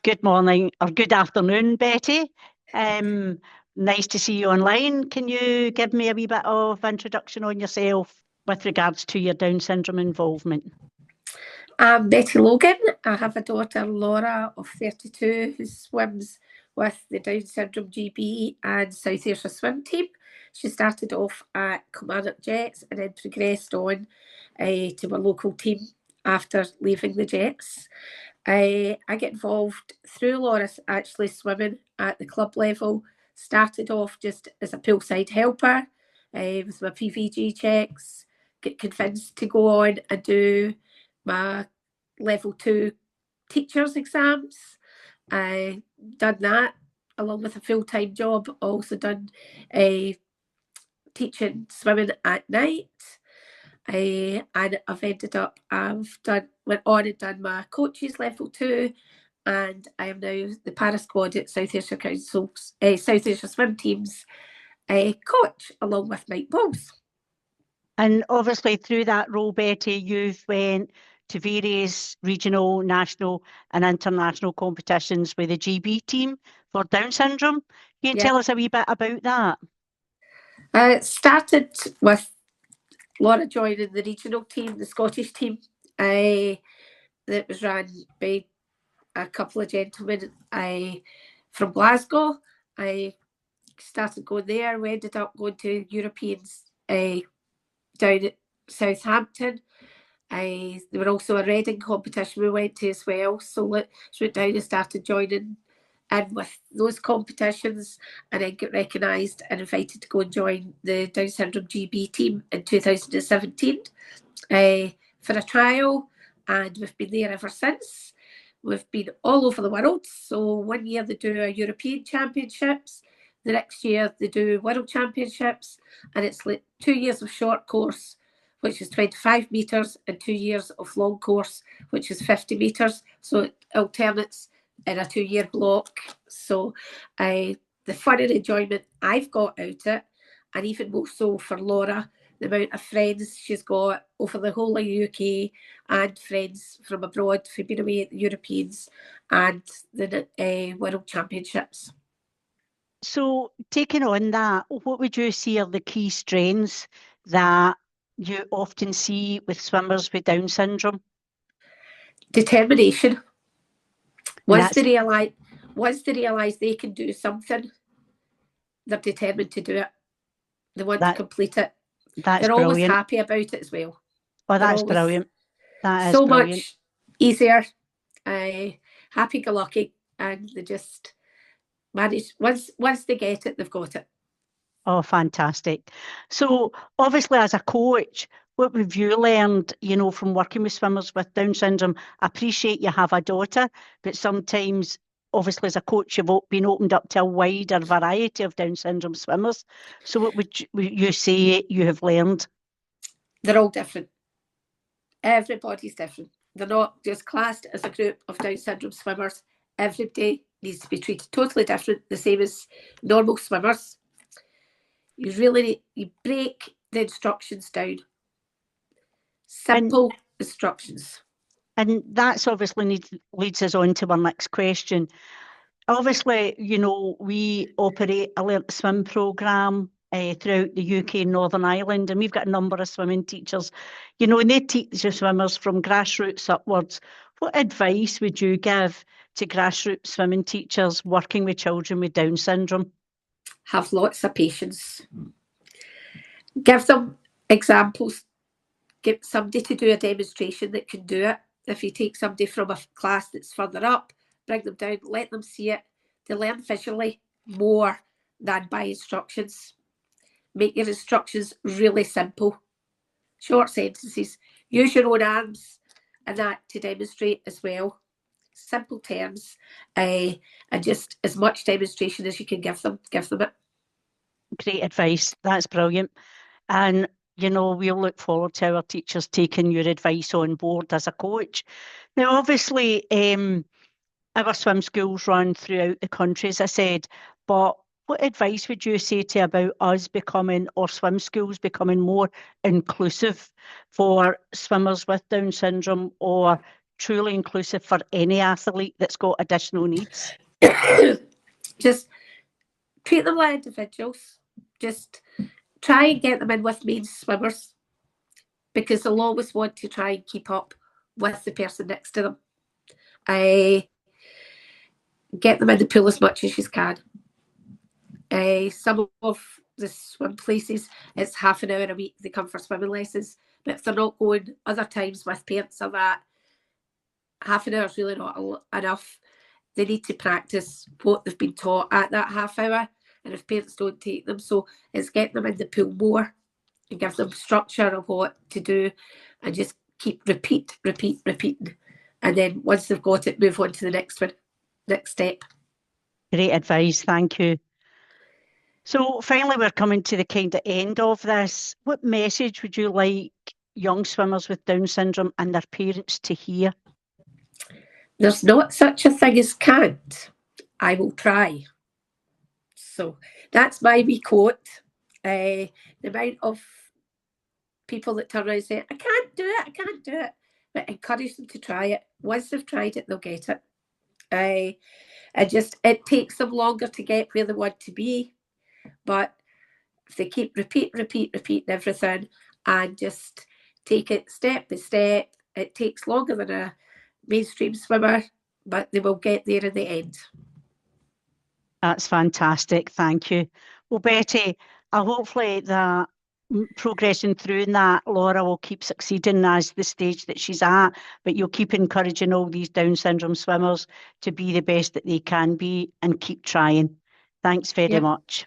Good morning or good afternoon, Betty. Nice to see you online. Can you give me a wee bit of introduction on yourself with regards to your Down syndrome involvement? I'm Betty Logan. I have a daughter, Laura, of 32, who swims with the Down Syndrome GB and South Ayrshire swim team. She started off at Kilmarnock Jets and then progressed on to my local team after leaving the Jets. I get involved through Laura actually swimming at the club level. Started off just as a poolside helper with my PVG checks. Get convinced to go on and do my level 2 teachers exams. I done that along with a full-time job. Also done teaching swimming at night. And I've ended up, went on and done my coaches level 2, and I am now the para squad at South Ayrshire Council's South Ayrshire Swim Team's coach, along with Mike Bowles. And obviously through that role, Betty, you've went to various regional, national and international competitions with the GB team for Down syndrome. Can you tell us a wee bit about that? It started with Laura joining the regional team, the Scottish team, that was run by a couple of gentlemen from Glasgow. I started going there. We ended up going to Europeans down at Southampton. There were also a Reading competition we went to as well. So she went down and started joining in with those competitions, and then get recognised and invited to go and join the Down Syndrome GB team in 2017 for a trial, and we've been there ever since. We've been all over the world. So one year they do a European Championships, the next year they do World Championships, and it's like 2 years of short course, which is 25 metres, and 2 years of long course, which is 50 metres. So it alternates in a 2-year block. So the fun and enjoyment I've got out of it, and even more so for Laura, the amount of friends she's got over the whole of the UK and friends from abroad for being away at the Europeans and the World Championships. So taking on that, what would you say are the key strengths that you often see with swimmers with Down syndrome? Determination. Once they realise they can do something, they're determined to do it. They want to complete it. They're brilliant. Always happy about it as well. Oh, that's brilliant. That is so brilliant. Much easier, happy-go-lucky, and they just manage. Once they get it, they've got it. Oh, fantastic. So obviously as a coach, what have you learned, from working with swimmers with Down syndrome? I appreciate you have a daughter, but sometimes, obviously as a coach, you've been opened up to a wider variety of Down syndrome swimmers. So what would you say you have learned? They're all different. Everybody's different. They're not just classed as a group of Down syndrome swimmers. Everybody needs to be treated totally different, the same as normal swimmers. You break the instructions down. Simple instructions. And that's obviously leads us on to our next question. Obviously, we operate a Learn to Swim programme throughout the UK and Northern Ireland, and we've got a number of swimming teachers, and they teach the swimmers from grassroots upwards. What advice would you give to grassroots swimming teachers working with children with Down syndrome? Have lots of patience. Give them examples. Get somebody to do a demonstration that can do it. If you take somebody from a class that's further up, bring them down, let them see it. They learn visually more than by instructions. Make your instructions really simple. Short sentences. Use your own arms and that to demonstrate as well. Simple terms, and just as much demonstration as you can give them it. Great advice. That's brilliant. And we'll look forward to our teachers taking your advice on board as a coach. Now, obviously, our swim schools run throughout the country, as I said, but what advice would you say to about us becoming, or swim schools becoming more inclusive for swimmers with Down syndrome, or truly inclusive for any athlete that's got additional needs? Just treat them like individuals. Just try and get them in with main swimmers, because they'll always want to try and keep up with the person next to them. Get them in the pool as much as you can. Some of the swim places, it's half an hour a week they come for swimming lessons, but if they're not going other times with parents or that, half an hour is really not enough. They need to practice what they've been taught at that half hour, and if parents don't take them, so it's getting them in the pool more and give them structure of what to do, and just keep repeating, and then once they've got it, move on to the next step. Great advice, thank you. So finally, we're coming to the kind of end of this. What message would you like young swimmers with Down syndrome and their parents to hear? There's not such a thing as can't. I will try. So that's my wee quote. The amount of people that turn around and say, I can't do it, but encourage them to try it. Once they've tried it, they'll get it. It takes them longer to get where they want to be, but if they keep repeating everything and just take it step by step, it takes longer than a mainstream swimmer, but they will get there in the end. That's fantastic, thank you. Well, Betty, hopefully that progressing through that, Laura will keep succeeding as the stage that she's at, but you'll keep encouraging all these Down syndrome swimmers to be the best that they can be and keep trying. Thanks very much.